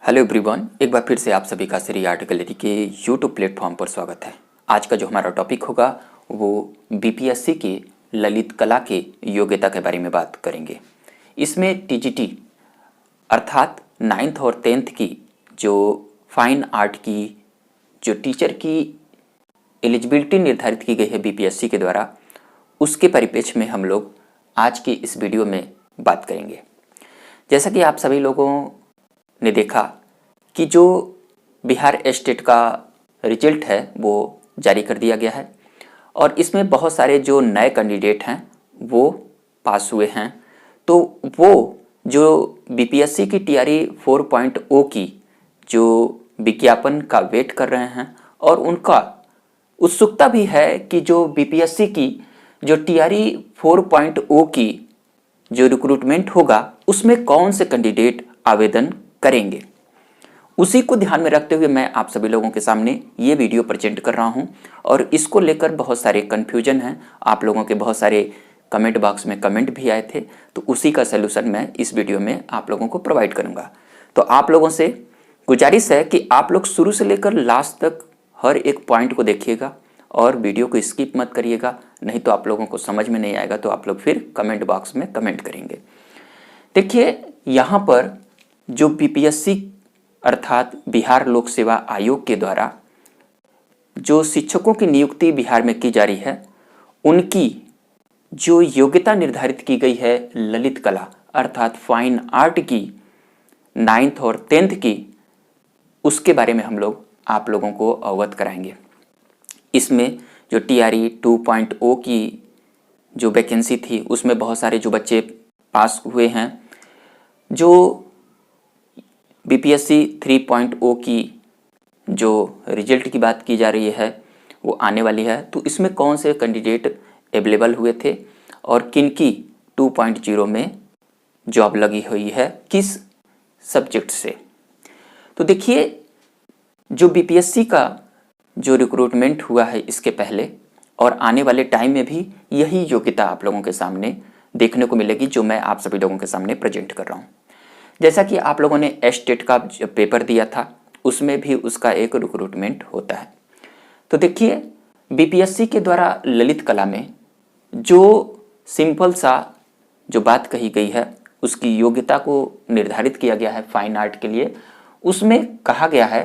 Hello everyone, एक बार फिर से आप सभी का श्री आर्ट गैलरी के यूट्यूब प्लेटफॉर्म पर स्वागत है। आज का जो हमारा टॉपिक होगा वो बीपीएससी की ललित कला के योग्यता के बारे में बात करेंगे। इसमें टीजीटी अर्थात 9th और 10th की जो फाइन आर्ट की जो टीचर की एलिजिबिलिटी निर्धारित की गई है बीपीएससी के द्वारा, उसके परिप्रेक्ष्य में हम लोग आज की इस वीडियो में बात करेंगे। जैसा कि आप सभी लोगों ने देखा कि जो बिहार स्टेट का रिजल्ट है वो जारी कर दिया गया है और इसमें बहुत सारे जो नए कैंडिडेट हैं वो पास हुए हैं। तो वो जो बीपीएससी की टीआरई 4.0 की जो विज्ञापन का वेट कर रहे हैं और उनका उत्सुकता भी है कि जो बीपीएससी की जो टीआरई 4.0 की जो रिक्रूटमेंट होगा उसमें कौन से कैंडिडेट आवेदन करेंगे, उसी को ध्यान में रखते हुए मैं आप सभी लोगों के सामने ये वीडियो प्रेजेंट कर रहा हूं। और इसको लेकर बहुत सारे कन्फ्यूजन हैं, आप लोगों के बहुत सारे कमेंट बॉक्स में कमेंट भी आए थे, तो उसी का सलूशन मैं इस वीडियो में आप लोगों को प्रोवाइड करूंगा। तो आप लोगों से गुजारिश है कि आप लोग शुरू से लेकर लास्ट तक हर एक पॉइंट को देखिएगा और वीडियो को स्किप मत करिएगा, नहीं तो आप लोगों को समझ में नहीं आएगा तो आप लोग फिर कमेंट बॉक्स में कमेंट करेंगे। देखिए, यहाँ पर जो बीपीएससी अर्थात बिहार लोक सेवा आयोग के द्वारा जो शिक्षकों की नियुक्ति बिहार में की जा रही है, उनकी जो योग्यता निर्धारित की गई है ललित कला अर्थात फाइन आर्ट की 9th और 10th की, उसके बारे में हम लोग आप लोगों को अवगत कराएंगे। इसमें जो टीआरई 2.0 की जो वैकेंसी थी उसमें बहुत सारे जो बच्चे पास हुए हैं। जो बीपीएससी 3.0 की जो रिजल्ट की बात की जा रही है वो आने वाली है, तो इसमें कौन से कैंडिडेट अवेलेबल हुए थे और किन की 2.0 में जॉब लगी हुई है, किस सब्जेक्ट से। तो देखिए, जो बीपीएससी का जो रिक्रूटमेंट हुआ है इसके पहले और आने वाले टाइम में भी यही योग्यता आप लोगों के सामने देखने को मिलेगी जो मैं आप सभी लोगों के सामने प्रेजेंट कर रहा हूँ। जैसा कि आप लोगों ने स्टेट का पेपर दिया था उसमें भी उसका एक रिक्रूटमेंट होता है। तो देखिए, बीपीएससी के द्वारा ललित कला में जो सिंपल सा जो बात कही गई है उसकी योग्यता को निर्धारित किया गया है फाइन आर्ट के लिए। उसमें कहा गया है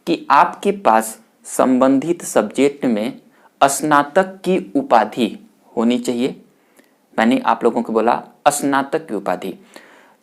कि आपके पास संबंधित सब्जेक्ट में स्नातक की उपाधि होनी चाहिए। मैंने आप लोगों को बोला स्नातक की उपाधि।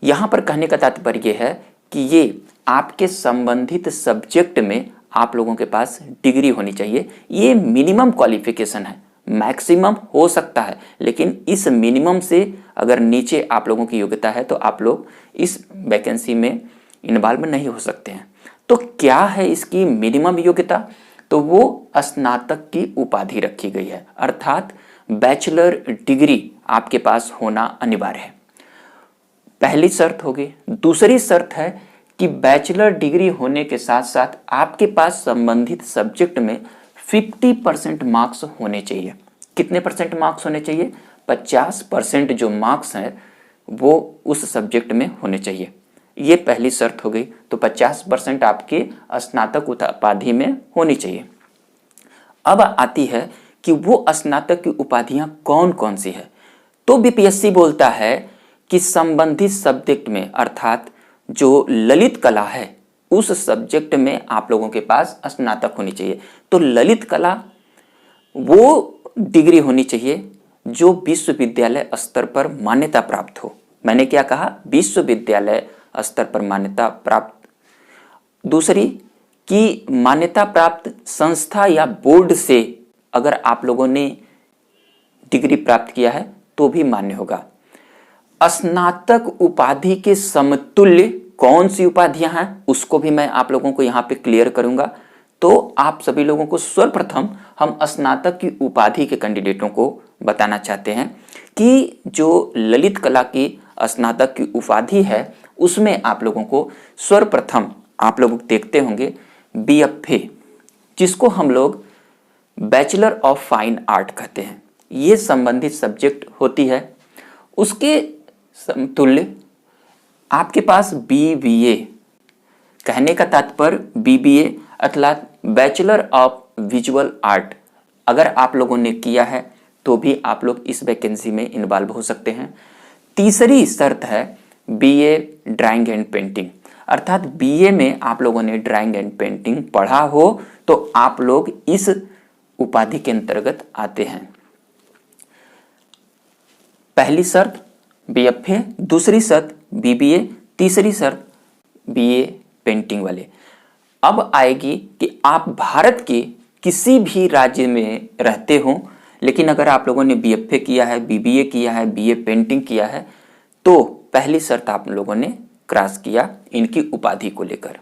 यहाँ पर कहने का तात्पर्य है कि ये आपके संबंधित सब्जेक्ट में आप लोगों के पास डिग्री होनी चाहिए। ये मिनिमम क्वालिफिकेशन है, मैक्सिमम हो सकता है, लेकिन इस मिनिमम से अगर नीचे आप लोगों की योग्यता है तो आप लोग इस वैकेंसी में इन्वॉल्व नहीं हो सकते हैं। तो क्या है इसकी मिनिमम योग्यता? तो वो स्नातक की उपाधि रखी गई है, अर्थात बैचलर डिग्री आपके पास होना अनिवार्य है, पहली शर्त होगी। दूसरी शर्त है कि बैचलर डिग्री होने के साथ साथ आपके पास संबंधित सब्जेक्ट में 50% मार्क्स होने चाहिए। कितने परसेंट मार्क्स होने चाहिए? 50% जो मार्क्स हैं वो उस सब्जेक्ट में होने चाहिए, ये पहली शर्त हो गई। तो 50% आपके स्नातक उपाधि में होनी चाहिए। अब आती है कि वो स्नातक की उपाधियां कौन कौन सी है। तो बीपीएससी बोलता है कि संबंधित सब्जेक्ट में अर्थात जो ललित कला है उस सब्जेक्ट में आप लोगों के पास स्नातक होनी चाहिए। तो ललित कला वो डिग्री होनी चाहिए जो विश्वविद्यालय स्तर पर मान्यता प्राप्त हो। मैंने क्या कहा? विश्वविद्यालय स्तर पर मान्यता प्राप्त। दूसरी कि मान्यता प्राप्त संस्था या बोर्ड से अगर आप लोगों ने डिग्री प्राप्त किया है तो भी मान्य होगा। स्नातक उपाधि के समतुल्य कौन सी उपाधियां हैं उसको भी मैं आप लोगों को यहाँ पे क्लियर करूंगा। तो आप सभी लोगों को सर्वप्रथम हम स्नातक की उपाधि के कैंडिडेटों को बताना चाहते हैं कि जो ललित कला की स्नातक की उपाधि है उसमें आप लोगों को सर्वप्रथम आप लोग देखते होंगे बीएफए, जिसको हम लोग बैचलर ऑफ फाइन आर्ट कहते हैं, ये संबंधित सब्जेक्ट होती है। उसके समतुल्य आपके पास बीवीए कहने का तात्पर्य बीबीए अर्थात बैचलर ऑफ विजुअल आर्ट अगर आप लोगों ने किया है तो भी आप लोग इस वैकेंसी में इन्वॉल्व हो सकते हैं। तीसरी शर्त है बीए ड्राइंग एंड पेंटिंग, अर्थात बीए में आप लोगों ने ड्राइंग एंड पेंटिंग पढ़ा हो तो आप लोग इस उपाधि के अंतर्गत आते हैं। पहली शर्त बीएफए, दूसरी शर्त बीबीए, तीसरी शर्त बीए पेंटिंग वाले। अब आएगी कि आप भारत के किसी भी राज्य में रहते हो, लेकिन अगर आप लोगों ने बीएफए किया है, बीबीए किया है, बीए पेंटिंग किया है तो पहली शर्त आप लोगों ने क्रॉस किया इनकी उपाधि को लेकर।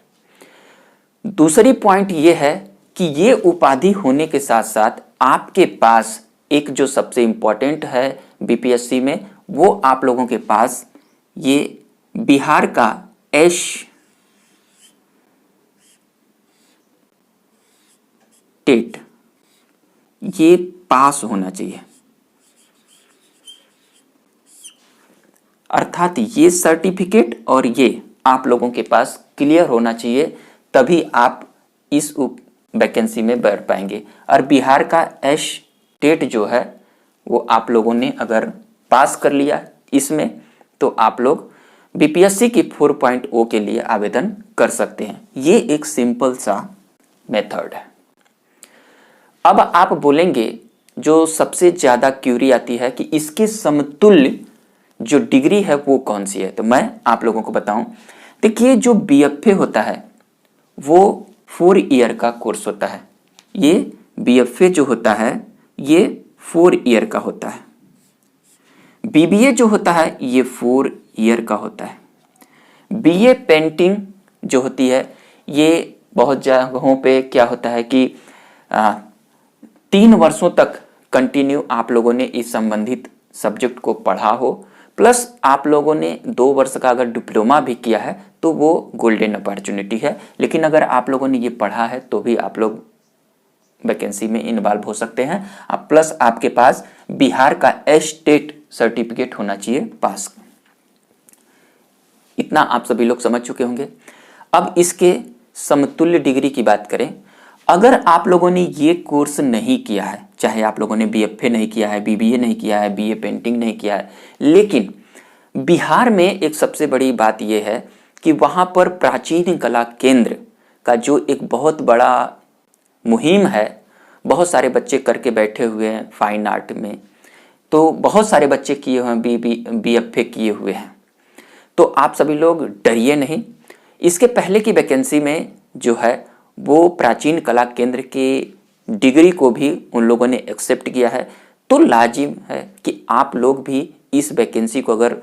दूसरी पॉइंट ये है कि ये उपाधि होने के साथ साथ आपके पास एक जो सबसे इंपॉर्टेंट है बीपीएससी में, वो आप लोगों के पास ये बिहार का एश टेट ये पास होना चाहिए, अर्थात ये सर्टिफिकेट और ये आप लोगों के पास क्लियर होना चाहिए, तभी आप इस वैकेंसी में बैठ पाएंगे। और बिहार का एश टेट जो है वो आप लोगों ने अगर पास कर लिया इसमें तो आप लोग बीपीएससी की 4.0 के लिए आवेदन कर सकते हैं। ये एक सिंपल सा मेथड है। अब आप बोलेंगे जो सबसे ज्यादा क्यूरी आती है कि इसके समतुल्य जो डिग्री है वो कौन सी है, तो मैं आप लोगों को बताऊं। देखिए जो बीएफए होता है वो 4 ईयर का कोर्स होता है। ये बीएफए जो होता है ये 4 ईयर का होता है। बीबीए जो होता है ये 4 ईयर का होता है। बीए पेंटिंग जो होती है ये बहुत जगहों पे क्या होता है कि 3 वर्षों तक कंटिन्यू आप लोगों ने इस संबंधित सब्जेक्ट को पढ़ा हो, प्लस आप लोगों ने 2 वर्ष का अगर डिप्लोमा भी किया है तो वो गोल्डन अपॉर्चुनिटी है। लेकिन अगर आप लोगों ने ये पढ़ा है तो भी आप लोग वैकेंसी में इन्वॉल्व हो सकते हैं। प्लस आपके पास बिहार का एश टेट सर्टिफिकेट होना चाहिए पास। इतना आप सभी लोग समझ चुके होंगे। अब इसके समतुल्य डिग्री की बात करें, अगर आप लोगों ने ये कोर्स नहीं किया है, चाहे आप लोगों ने बीएफए नहीं किया है, बीबीए नहीं किया है, बीए पेंटिंग नहीं किया है, लेकिन बिहार में एक सबसे बड़ी बात यह है कि वहाँ पर प्राचीन कला केंद्र का जो एक बहुत बड़ा मुहिम है, बहुत सारे बच्चे करके बैठे हुए हैं फाइन आर्ट में, तो बहुत सारे बच्चे किए हुए हैं, बीएफए किए हुए हैं। तो आप सभी लोग डरिए नहीं। इसके पहले की वैकेंसी में जो है वो प्राचीन कला केंद्र के डिग्री को भी उन लोगों ने एक्सेप्ट किया है, तो लाजिम है कि आप लोग भी इस वैकेंसी को अगर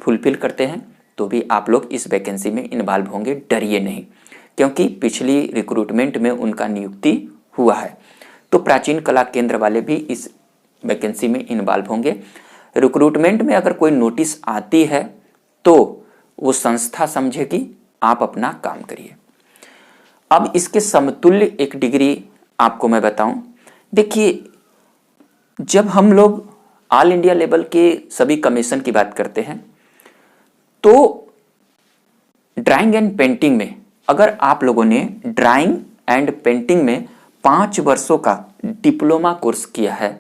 फुलफिल करते हैं तो भी आप लोग इस वैकेंसी में इन्वॉल्व होंगे। डरिए नहीं, क्योंकि पिछली रिक्रूटमेंट में उनका नियुक्ति हुआ है। तो प्राचीन कला केंद्र वाले भी इस वैकेंसी में इन्वॉल्व होंगे। रिक्रूटमेंट में अगर कोई नोटिस आती है तो वो संस्था समझेगी, आप अपना काम करिए। अब इसके समतुल्य एक डिग्री आपको मैं बताऊं। देखिए जब हम लोग ऑल इंडिया लेवल के सभी कमीशन की बात करते हैं तो ड्राइंग एंड पेंटिंग में अगर आप लोगों ने ड्राइंग एंड पेंटिंग में 5 वर्षों का डिप्लोमा कोर्स किया है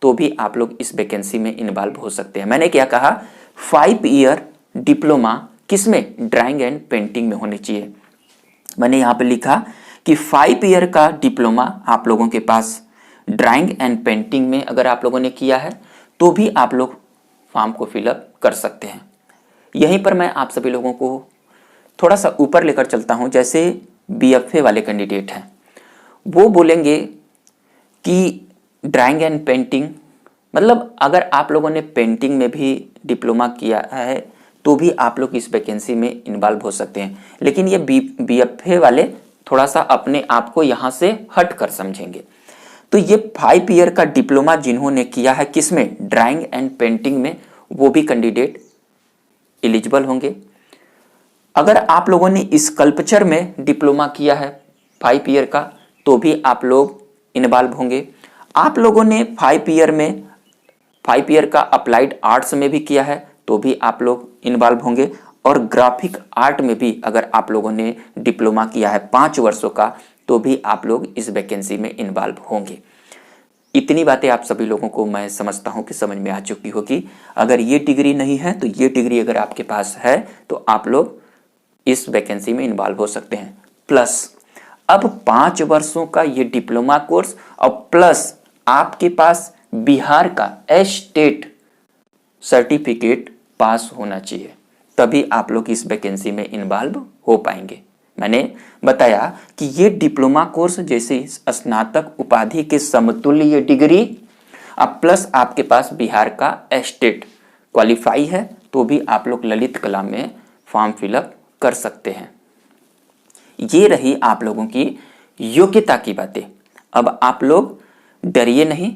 तो भी आप लोग इस वैकेंसी में इन्वॉल्व हो सकते हैं। मैंने क्या कहा, 5 ईयर डिप्लोमा किसमें, ड्राइंग एंड पेंटिंग में होनी चाहिए। मैंने यहाँ पे लिखा कि 5 ईयर का डिप्लोमा आप लोगों के पास ड्राइंग एंड पेंटिंग में अगर आप लोगों ने किया है तो भी आप लोग फॉर्म को फिलअप कर सकते हैं। यहीं पर मैं आप सभी लोगों को थोड़ा सा ऊपर लेकर चलता हूँ। जैसे बीएफए वाले कैंडिडेट हैं वो बोलेंगे कि ड्राइंग एंड पेंटिंग, मतलब अगर आप लोगों ने पेंटिंग में भी डिप्लोमा किया है तो भी आप लोग इस वैकेंसी में इन्वॉल्व हो सकते हैं। लेकिन ये बीएफए वाले थोड़ा सा अपने आप को यहाँ से हट कर समझेंगे। तो ये 5 ईयर का डिप्लोमा जिन्होंने किया है किसमें, ड्राइंग एंड पेंटिंग में, वो भी कैंडिडेट एलिजिबल होंगे। अगर आप लोगों ने स्कल्पचर में डिप्लोमा किया है 5 ईयर का तो भी आप लोग इन्वॉल्व होंगे। आप लोगों ने 5 ईयर का अप्लाइड आर्ट्स में भी किया है तो भी आप लोग इन्वॉल्व होंगे। और ग्राफिक आर्ट में भी अगर आप लोगों ने डिप्लोमा किया है 5 वर्षों का तो भी आप लोग इस वैकेंसी में इन्वॉल्व होंगे। इतनी बातें आप सभी लोगों को मैं समझता हूं कि समझ में आ चुकी होगी। अगर ये डिग्री नहीं है तो ये डिग्री अगर आपके पास है तो आप लोग इस वैकेंसी में इन्वॉल्व हो सकते हैं। प्लस अब 5 वर्षों का ये डिप्लोमा कोर्स और प्लस आपके पास बिहार का स्टेट सर्टिफिकेट पास होना चाहिए, तभी आप लोग इस वैकेंसी में इन्वॉल्व हो पाएंगे। मैंने बताया कि ये डिप्लोमा कोर्स जैसे स्नातक उपाधि के समतुल्य ये डिग्री, अब प्लस आपके पास बिहार का स्टेट क्वालिफाई है तो भी आप लोग ललित कला में फॉर्म फिलअप कर सकते हैं। ये रही आप लोगों की योग्यता की बातें। अब आप लोग डरिए नहीं,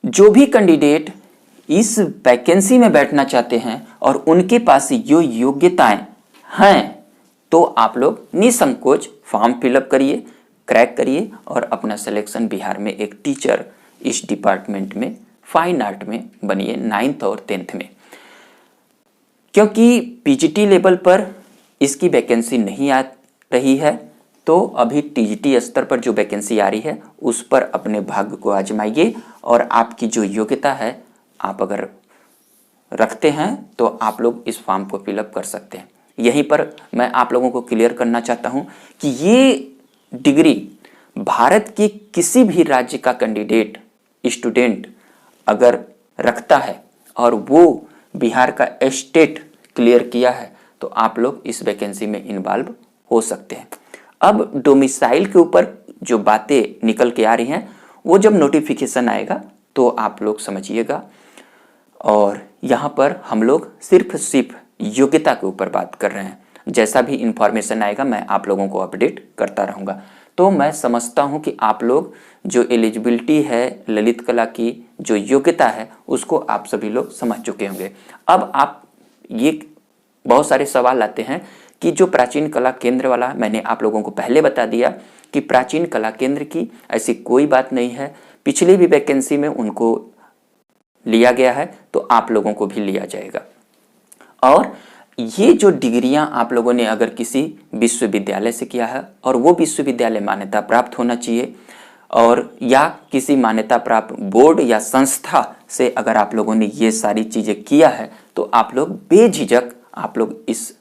जो भी कैंडिडेट इस वैकेंसी में बैठना चाहते हैं और उनके पास जो योग्यताएं हैं तो आप लोग निसंकोच फॉर्म फिलअप करिए, क्रैक करिए और अपना सिलेक्शन बिहार में एक टीचर इस डिपार्टमेंट में फाइन आर्ट में बनिए 9th और 10th में। क्योंकि पीजीटी लेवल पर इसकी वैकेंसी नहीं आ रही है तो अभी टीजीटी स्तर पर जो वैकेंसी आ रही है उस पर अपने भाग्य को आजमाइए और आपकी जो योग्यता है आप अगर रखते हैं तो आप लोग इस फॉर्म को फिलअप कर सकते हैं। यहीं पर मैं आप लोगों को क्लियर करना चाहता हूं कि ये डिग्री भारत के किसी भी राज्य का कैंडिडेट स्टूडेंट अगर रखता है और वो बिहार का स्टेट क्लियर किया है तो आप लोग इस वैकेंसी में इन्वॉल्व हो सकते हैं। अब डोमिसाइल के ऊपर जो बातें निकल के आ रही हैं वो जब नोटिफिकेशन आएगा तो आप लोग समझिएगा, और यहाँ पर हम लोग सिर्फ योग्यता के ऊपर बात कर रहे हैं। जैसा भी इंफॉर्मेशन आएगा मैं आप लोगों को अपडेट करता रहूँगा। तो मैं समझता हूँ कि आप लोग जो एलिजिबिलिटी है ललित कला की जो योग्यता है उसको आप सभी लोग समझ चुके होंगे। अब आप ये बहुत सारे सवाल आते हैं कि जो प्राचीन कला केंद्र वाला मैंने आप लोगों को पहले बता दिया कि प्राचीन कला केंद्र की ऐसी कोई बात नहीं है। पिछली भी वैकेंसी में उनको लिया गया है तो आप लोगों को भी लिया जाएगा। और ये जो डिग्रियां आप लोगों ने अगर किसी विश्वविद्यालय से किया है और वो विश्वविद्यालय मान्यता प्राप्त होना चाहिए, और या किसी मान्यता प्राप्त बोर्ड या संस्था से अगर आप लोगों ने ये सारी चीज़ें किया है तो आप लोग बेझिझक आप लोग इस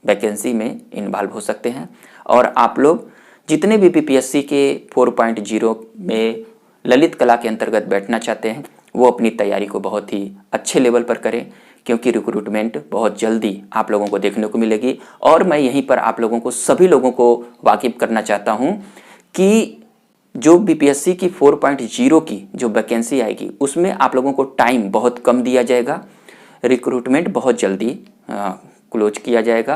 वैकेंसी में इन्वॉल्व हो सकते हैं। और आप लोग जितने भी बीपीएससी के 4.0 में ललित कला के अंतर्गत बैठना चाहते हैं वो अपनी तैयारी को बहुत ही अच्छे लेवल पर करें, क्योंकि रिक्रूटमेंट बहुत जल्दी आप लोगों को देखने को मिलेगी। और मैं यहीं पर आप लोगों को सभी लोगों को वाकिफ करना चाहता हूं कि जो बीपीएससी की 4.0 की जो वैकेंसी आएगी उसमें आप लोगों को टाइम बहुत कम दिया जाएगा, रिक्रूटमेंट बहुत जल्दी क्लोज किया जाएगा,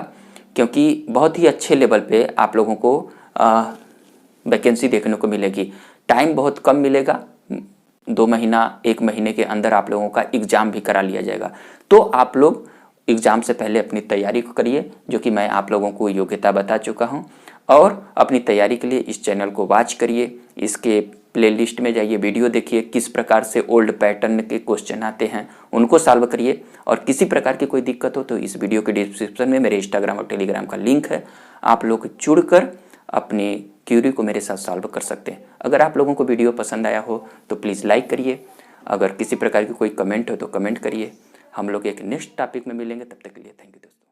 क्योंकि बहुत ही अच्छे लेवल पे आप लोगों को वैकेंसी देखने को मिलेगी। टाइम बहुत कम मिलेगा, 2 महीना 1 महीने के अंदर आप लोगों का एग्ज़ाम भी करा लिया जाएगा। तो आप लोग एग्ज़ाम से पहले अपनी तैयारी को करिए, जो कि मैं आप लोगों को योग्यता बता चुका हूं। और अपनी तैयारी के लिए इस चैनल को वॉच करिए, इसके प्लेलिस्ट में जाइए, वीडियो देखिए, किस प्रकार से ओल्ड पैटर्न के क्वेश्चन आते हैं उनको सॉल्व करिए। और किसी प्रकार की कोई दिक्कत हो तो इस वीडियो के डिस्क्रिप्शन में मेरे इंस्टाग्राम और टेलीग्राम का लिंक है, आप लोग जुड़कर अपनी क्यूरी को मेरे साथ सॉल्व कर सकते हैं। अगर आप लोगों को वीडियो पसंद आया हो तो प्लीज़ लाइक करिए, अगर किसी प्रकार की कोई कमेंट हो तो कमेंट करिए। हम लोग एक नेक्स्ट टॉपिक में मिलेंगे, तब तक के लिए थैंक यू दोस्तों।